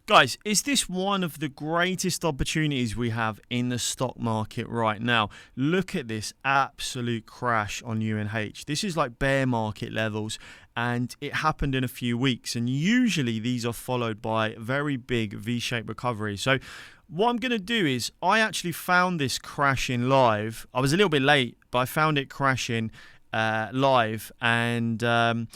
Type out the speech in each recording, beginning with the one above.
Guys, is this one of the greatest opportunities we have in the stock market right now? Look at this absolute crash on UNH. This is like bear market levels, and it happened in a few weeks. And usually these are followed by very big V-shaped recovery. So what I'm going to do is I actually found this crashing live. I was a little bit late, but I found it crashing live, and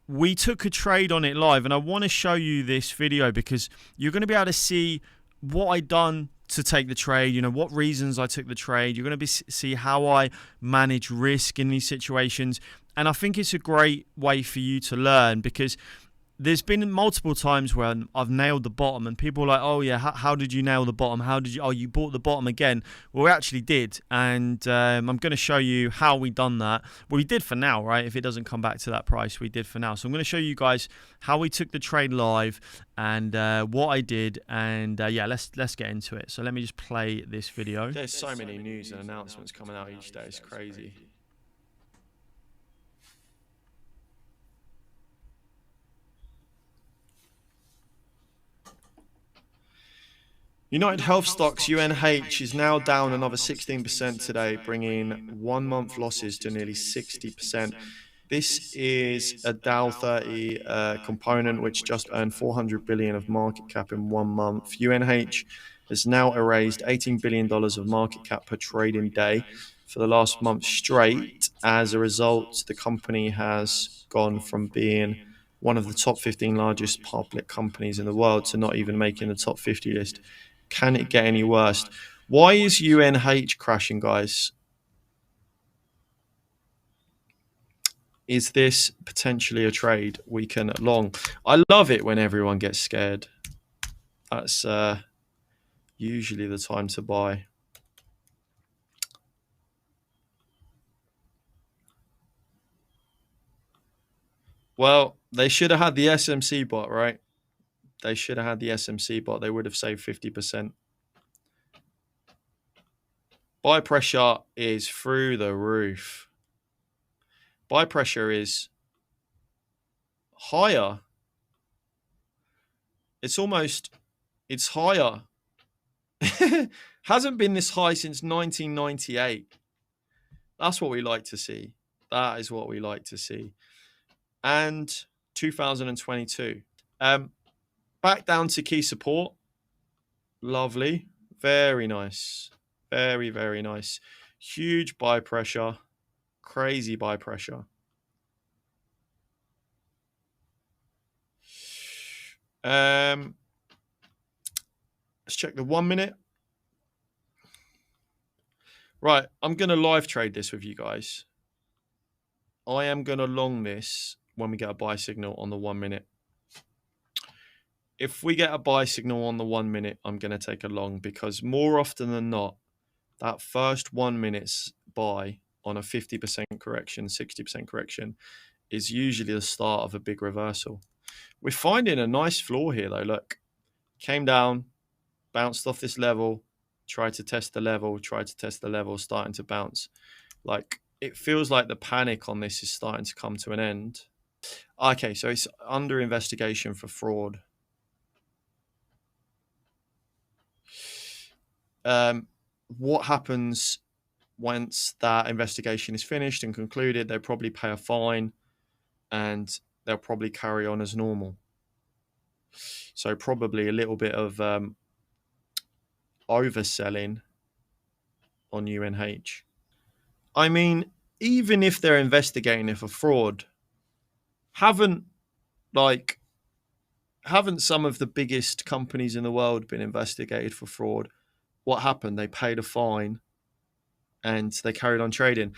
we took a trade on it live, and I want to show you this video because you're going to be able to see what I done to take the trade, you know, what reasons I took the trade. You're going to see how I manage risk in these situations, and I think it's a great way for you to learn because there's been multiple times where I've nailed the bottom and people are like, oh yeah, how did you nail the bottom? How did you, oh, you bought the bottom again. Well, we actually did. And I'm going to show you how we done that. Well, we did for now, right? If it doesn't come back to that price, we did for now. So I'm going to show you guys how we took the trade live and what I did. And yeah, let's get into it. So let me just play this video. There's so many news and announcements coming out each day. It's crazy. UnitedHealth stocks UNH is now down another 16% today, bringing 1 month losses to nearly 60%. This is a Dow 30 component which just earned 400 billion of market cap in 1 month. UNH has now erased $18 billion of market cap per trading day for the last month straight. As a result, the company has gone from being one of the top 15 largest public companies in the world to not even making the top 50 list. Can it get any worse? Why is UNH crashing, guys? Is this potentially a trade we can long? I love it when everyone gets scared. That's usually the time to buy. Well, they should have had the SMC bot, right? They should have had the SMC bot. They would have saved 50%. Buy pressure is through the roof. Buy pressure is higher. It's higher. Hasn't been this high since 1998. That's what we like to see. That is what we like to see. And 2022. Back down to key support. Lovely. Very nice. Very, very nice. Huge buy pressure. Crazy buy pressure. Let's check the 1 minute. Right, I'm going to live trade this with you guys. I am going to long this when we get a buy signal on the 1 minute. If we get a buy signal on the 1 minute, I'm going to take a long because more often than not, that first 1 minute's buy on a 50% correction, 60% correction is usually the start of a big reversal. We're finding a nice floor here though. Look, came down, bounced off this level, tried to test the level, starting to bounce. Like, it feels like the panic on this is starting to come to an end. Okay, so it's under investigation for fraud. What happens once that investigation is finished and concluded? They'll probably pay a fine and they'll probably carry on as normal. So probably a little bit of overselling on UNH. I mean, even if they're investigating it for fraud, haven't some of the biggest companies in the world been investigated for fraud? What happened? They paid a fine and they carried on trading.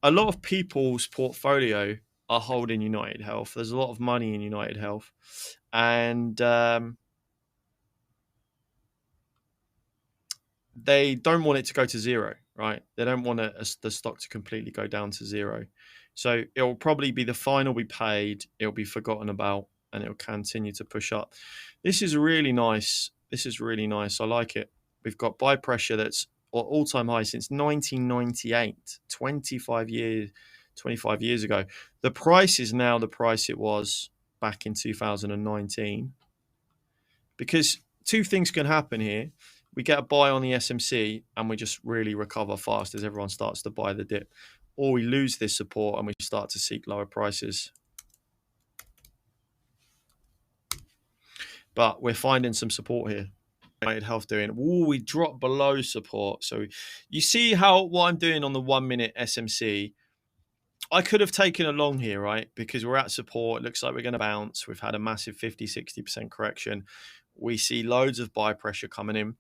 A lot of people's portfolio are holding UnitedHealth. There's a lot of money in UnitedHealth. And they don't want it to go to zero, right? They don't want the stock to completely go down to zero. So it will probably be the fine will be paid. It'll be forgotten about and it'll continue to push up. This is really nice. This is really nice. I like it. We've got buy pressure that's all-time high since 1998, 25 years ago. The price is now the price it was back in 2019. Because two things can happen here. We get a buy on the SMC and we just really recover fast as everyone starts to buy the dip, or we lose this support and we start to seek lower prices. But we're finding some support here. UnitedHealth doing. Ooh, we dropped below support. So you see what I'm doing on the 1 minute SMC. I could have taken a long here, right? Because we're at support. It looks like we're going to bounce. We've had a massive 50-60% correction. We see loads of buy pressure coming in.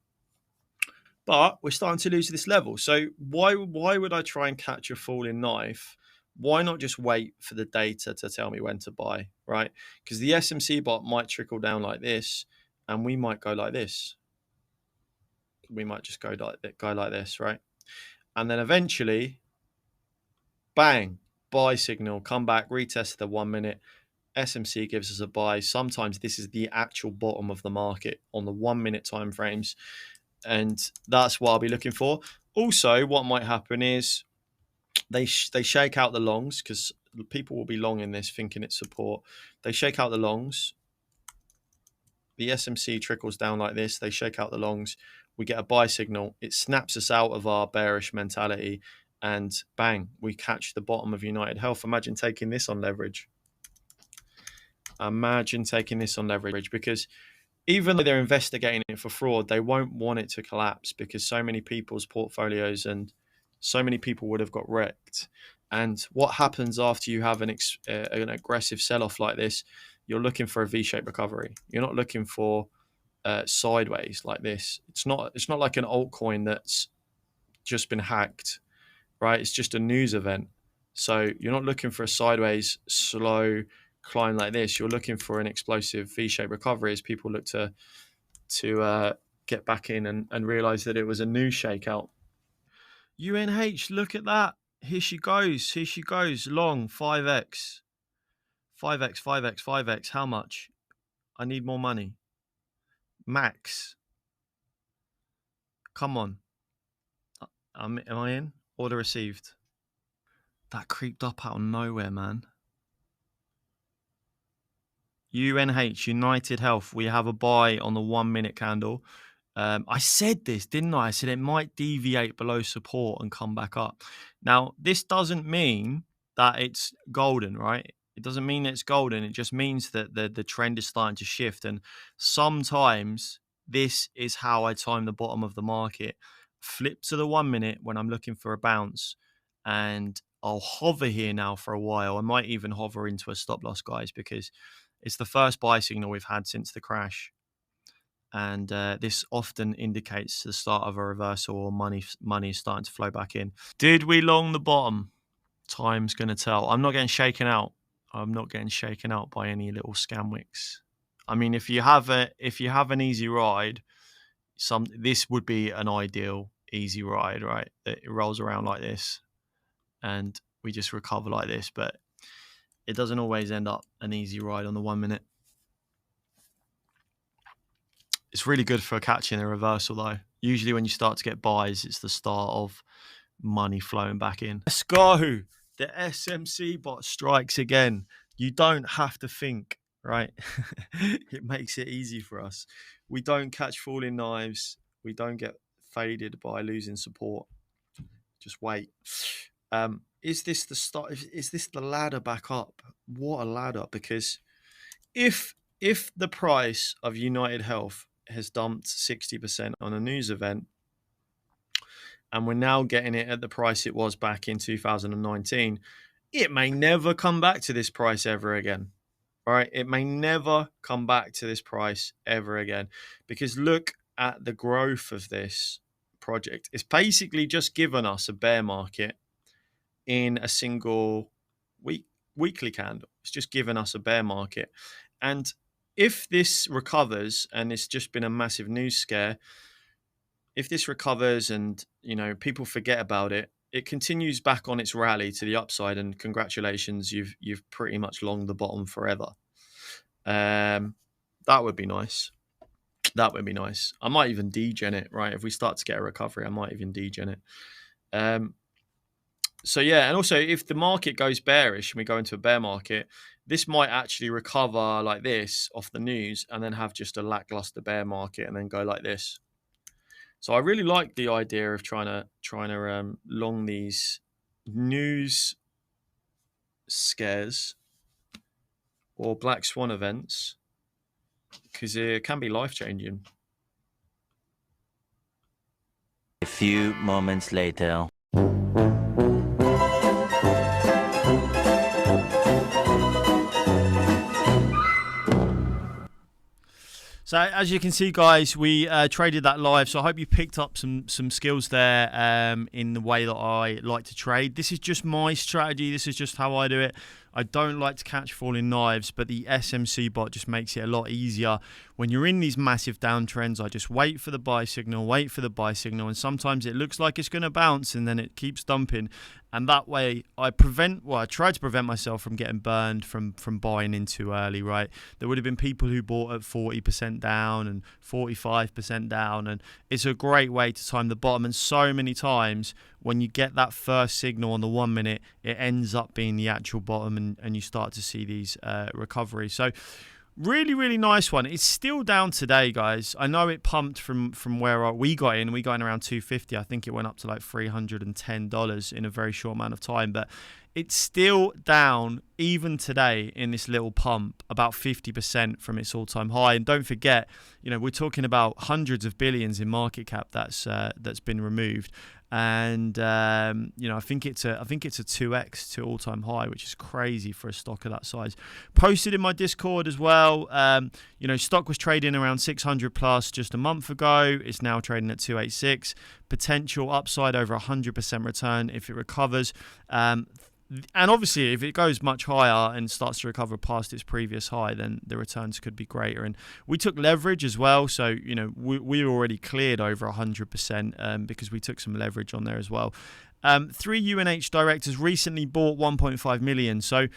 But we're starting to lose this level. So why would I try and catch a falling knife? Why not just wait for the data to tell me when to buy, right? Because the SMC bot might trickle down like this, and we might go like this. We might just go like this, right? And then eventually, bang, buy signal, come back, retest the 1 minute. SMC gives us a buy. Sometimes this is the actual bottom of the market on the 1 minute time frames. And that's what I'll be looking for. Also, what might happen is they shake out the longs, because people will be long in this thinking it's support. They shake out the longs. The SMC trickles down like this. They shake out the longs. We get a buy signal. It snaps us out of our bearish mentality. And bang, we catch the bottom of UnitedHealth. Imagine taking this on leverage. Imagine taking this on leverage, because even though they're investigating it for fraud, they won't want it to collapse, because so many people's portfolios and so many people would have got wrecked. And what happens after you have an aggressive sell-off like this? You're looking for a V-shaped recovery. You're not looking for sideways like this. It's not like an altcoin that's just been hacked, right? It's just a news event. So you're not looking for a sideways slow climb like this. You're looking for an explosive V-shaped recovery as people look to get back in and realize that it was a new shakeout. UNH, look at that. Here she goes. Here she goes. Long 5x. 5x, 5x, 5x. How much? I need more money. Max. Come on. Am I in? Order received. That creeped up out of nowhere, man. UNH, UnitedHealth, we have a buy on the 1 minute candle. I said this, didn't I? I said it might deviate below support and come back up. Now, this doesn't mean that it's golden, right? It doesn't mean it's golden. It just means that the trend is starting to shift. And sometimes this is how I time the bottom of the market. Flip to the 1 minute when I'm looking for a bounce, and I'll hover here now for a while. I might even hover into a stop loss, guys, because it's the first buy signal we've had since the crash. And this often indicates the start of a reversal, or money is starting to flow back in. Did we long the bottom? Time's going to tell. I'm not getting shaken out. I'm not getting shaken out by any little scam wicks. I mean, if you have an easy ride, this would be an ideal easy ride, right? It rolls around like this, and we just recover like this. But it doesn't always end up an easy ride on the 1 minute. It's really good for catching a reversal, though. Usually when you start to get buys, it's the start of money flowing back in. Let's go. The SMC bot strikes again. You don't have to think, right? It makes it easy for us. We don't catch falling knives. We don't get faded by losing support. Just wait. Is this the start? Is this the ladder back up? What a ladder. Because if the price of UnitedHealth has dumped 60% on a news event, and we're now getting it at the price it was back in 2019, it may never come back to this price ever again. All right, it may never come back to this price ever again, because look at the growth of this project. It's basically just given us a bear market in a single weekly candle. It's just given us a bear market. And if this recovers, and it's just been a massive news scare, if this recovers and people forget about it, it continues back on its rally to the upside, and congratulations, you've pretty much longed the bottom forever. That would be nice. That would be nice. I might even degen it, right? If we start to get a recovery, I might even degen it. So yeah, and also if the market goes bearish and we go into a bear market, this might actually recover like this off the news and then have just a lackluster bear market and then go like this. So I really like the idea of trying to long these news scares or black swan events, because it can be life changing. A few moments later. So as you can see, guys, we traded that live. So I hope you picked up some skills there in the way that I like to trade. This is just my strategy. This is just how I do it. I don't like to catch falling knives, but the SMC bot just makes it a lot easier. When you're in these massive downtrends, I just wait for the buy signal, and sometimes it looks like it's going to bounce and then it keeps dumping. And that way I try to prevent myself from getting burned from buying in too early, right? There would have been people who bought at 40% down and 45% down, and it's a great way to time the bottom. And so many times when you get that first signal on the 1 minute, it ends up being the actual bottom, and you start to see these recoveries. So really, really nice one. It's still down today, guys. I know it pumped from where we got in. We got in around 250. I think it went up to like $310 in a very short amount of time. But it's still down even today in this little pump, about 50% from its all-time high. And don't forget, we're talking about hundreds of billions in market cap that's been removed. And I think it's a 2x to all-time high, which is crazy for a stock of that size. Posted in my Discord as well. Stock was trading around 600 plus just a month ago. It's now trading at 286. Potential upside over 100% return if it recovers. And obviously, if it goes much higher and starts to recover past its previous high, then the returns could be greater. And we took leverage as well. So, we already cleared over 100% because we took some leverage on there as well. 3 UNH directors recently bought 1.5 million. So,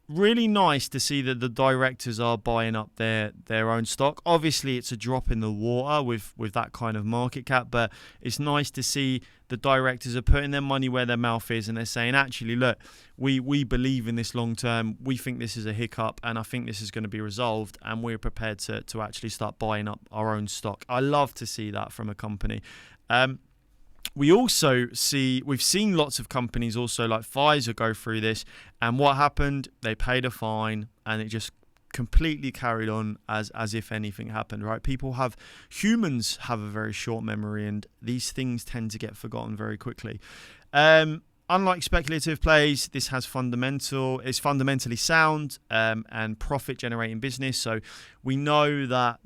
really nice to see that the directors are buying up their own stock. Obviously, it's a drop in the water with that kind of market cap, but it's nice to see the directors are putting their money where their mouth is, and they're saying, actually, look, we believe in this long term. We think this is a hiccup, and I think this is going to be resolved, and we're prepared to actually start buying up our own stock. I love to see that from a company. We've seen lots of companies also like Pfizer go through this, and what happened? They paid a fine, and it just completely carried on as if anything happened, right? Humans have a very short memory, and these things tend to get forgotten very quickly. Unlike speculative plays, this is fundamentally sound and profit generating business. So we know that,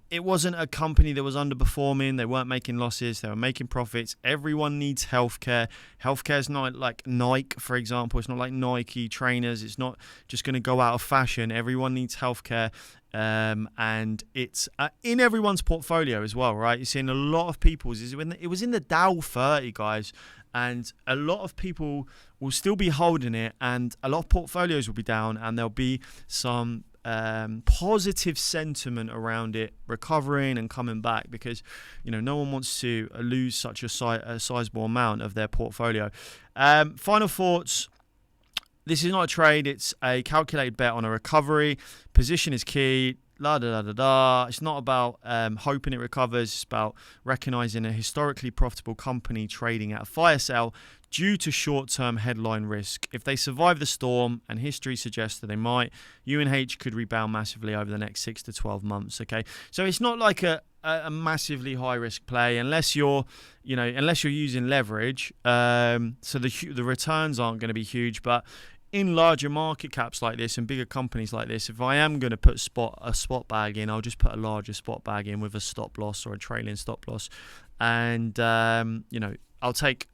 it wasn't a company that was underperforming. They weren't making losses. They were making profits. Everyone needs healthcare. Healthcare is not like Nike, for example. It's not like Nike trainers. It's not just going to go out of fashion. Everyone needs healthcare. And it's in everyone's portfolio as well, right? You're seeing a lot of people's. It was in the Dow 30, guys. And a lot of people will still be holding it, and a lot of portfolios will be down, and there'll be some positive sentiment around it recovering and coming back, because no one wants to lose such a sizable amount of their portfolio. Final thoughts. This is not a trade. It's a calculated bet on a recovery. Position is key. It's not about hoping it recovers. It's about recognizing a historically profitable company trading at a fire sale due to short-term headline risk. If they survive the storm, and history suggests that they might, UNH could rebound massively over the next 6 to 12 months. Okay, so it's not like a massively high-risk play unless you're using leverage. So the returns aren't going to be huge, but in larger market caps like this and bigger companies like this, if I am going to put a spot bag in, I'll just put a larger spot bag in with a stop loss or a trailing stop loss, and I'll take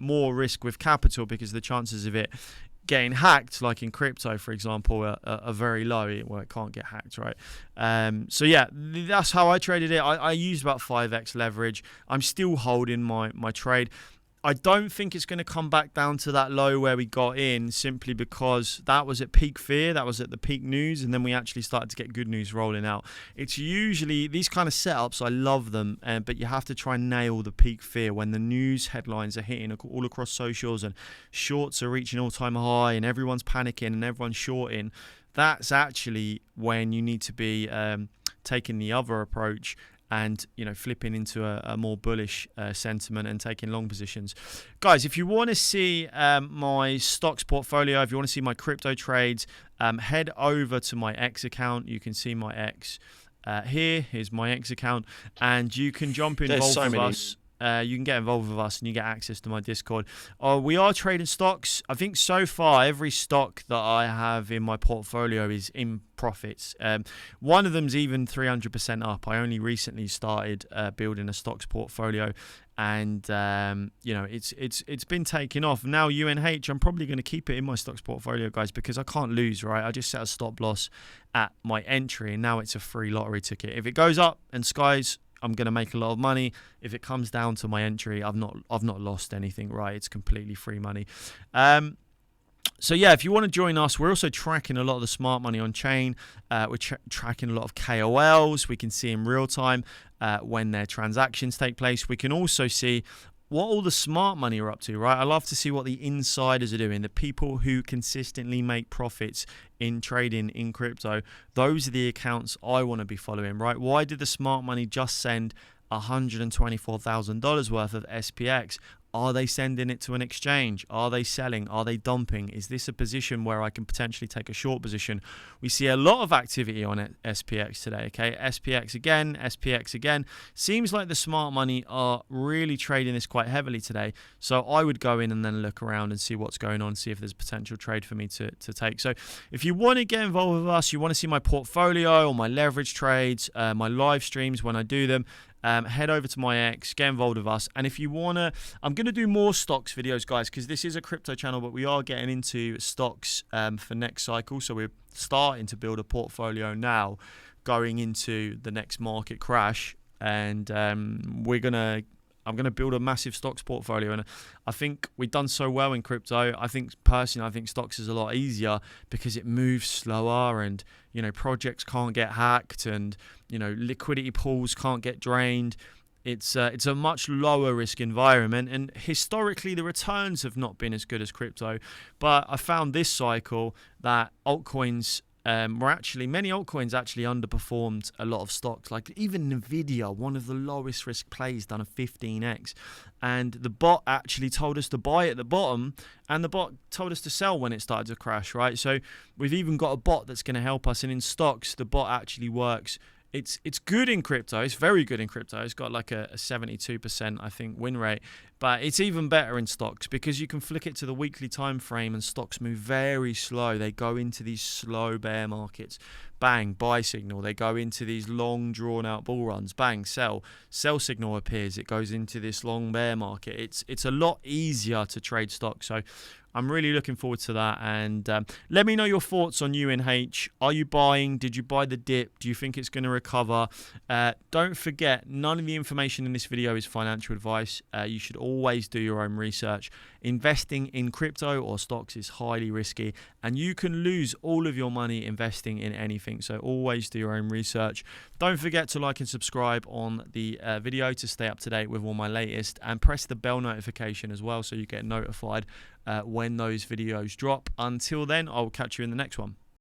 more risk with capital, because the chances of it getting hacked, like in crypto, for example, are very low. It can't get hacked, right? So yeah, that's how I traded it. I used about 5x leverage. I'm still holding my trade. I don't think it's going to come back down to that low where we got in, simply because that was at peak fear, that was at the peak news, and then we actually started to get good news rolling out. It's usually these kind of setups, I love them, but you have to try and nail the peak fear when the news headlines are hitting all across socials and shorts are reaching all-time high and everyone's panicking and everyone's shorting. That's actually when you need to be taking the other approach and, you know, flipping into a more bullish sentiment and taking long positions. Guys, if you want to see my stocks portfolio, if you want to see my crypto trades, head over to my X account. You can see my X here. Here's my X account, and you can jump involved with us. You can get involved with us and you get access to my Discord. We are trading stocks. I think so far every stock that I have in my portfolio is in profits. One of them's even 300% up. I only recently started building a stocks portfolio, and you know, it's been taking off. Now UNH, I'm probably going to keep it in my stocks portfolio, guys, because I can't lose, right? I just set a stop loss at my entry, and now it's a free lottery ticket. If it goes up and skies, I'm going to make a lot of money. If it comes down to my entry, I've not lost anything, right? It's completely free money. So yeah, if you want to join us, we're also tracking a lot of the smart money on chain. We're tracking a lot of KOLs. We can see in real time when their transactions take place. We can also see what all the smart money are up to, right? I love to see what the insiders are doing, the people who consistently make profits in trading in crypto. Those are the accounts I want to be following, right? Why did the smart money just send $124,000 worth of SPX? Are they sending it to an exchange? Are they selling? Are they dumping? Is this a position where I can potentially take a short position? We see a lot of activity on SPX today, okay? SPX again. Seems like the smart money are really trading this quite heavily today. So I would go in and then look around and see what's going on, see if there's potential trade for me to take. So if you want to get involved with us, you want to see my portfolio or my leverage trades, my live streams when I do them, head over to my X, get involved with us. And if you want to, I'm going to do more stocks videos, guys, because this is a crypto channel, but we are getting into stocks for next cycle. So we're starting to build a portfolio now going into the next market crash. And I'm going to build a massive stocks portfolio. And I think we've done so well in crypto. I think stocks is a lot easier because it moves slower, and, you know, projects can't get hacked, and, you know, liquidity pools can't get drained. It's a much lower risk environment, and historically the returns have not been as good as crypto. But I found this cycle that altcoins many altcoins actually underperformed a lot of stocks. Like even Nvidia, one of the lowest risk plays, done a 15x, and the bot actually told us to buy at the bottom, and the bot told us to sell when it started to crash, right? So we've even got a bot that's going to help us, and in stocks the bot actually works. It's good in crypto. It's very good in crypto. It's got like a 72%, I think, win rate. But it's even better in stocks because you can flick it to the weekly time frame and stocks move very slow. They go into these slow bear markets. Bang, buy signal. They go into these long drawn out bull runs. Bang, sell. Sell signal appears. It goes into this long bear market. It's a lot easier to trade stocks. So I'm really looking forward to that. And let me know your thoughts on UNH. Are you buying? Did you buy the dip? Do you think it's going to recover? Don't forget, none of the information in this video is financial advice. You should always do your own research. Investing in crypto or stocks is highly risky, and you can lose all of your money investing in anything. So always do your own research. Don't forget to like and subscribe on the video to stay up to date with all my latest, and press the bell notification as well so you get notified when those videos drop. Until then, I'll catch you in the next one.